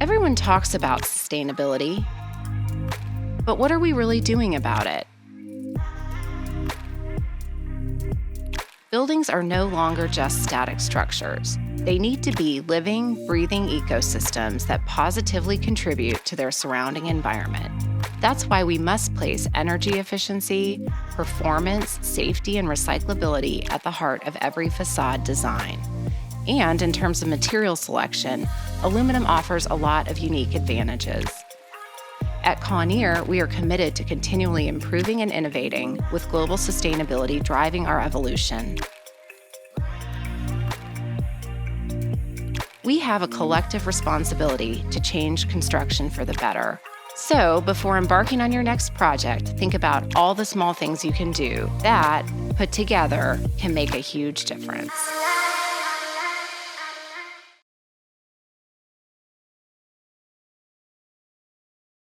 Everyone talks about sustainability, but what are we really doing about it? Buildings are no longer just static structures. They need to be living, breathing ecosystems that positively contribute to their surrounding environment. That's why we must place energy efficiency, performance, safety, and recyclability at the heart of every facade design. And in terms of material selection, aluminum offers a lot of unique advantages. At Kawneer, we are committed to continually improving and innovating, with global sustainability driving our evolution. We have a collective responsibility to change construction for the better. So, before embarking on your next project, think about all the small things you can do that, put together, can make a huge difference.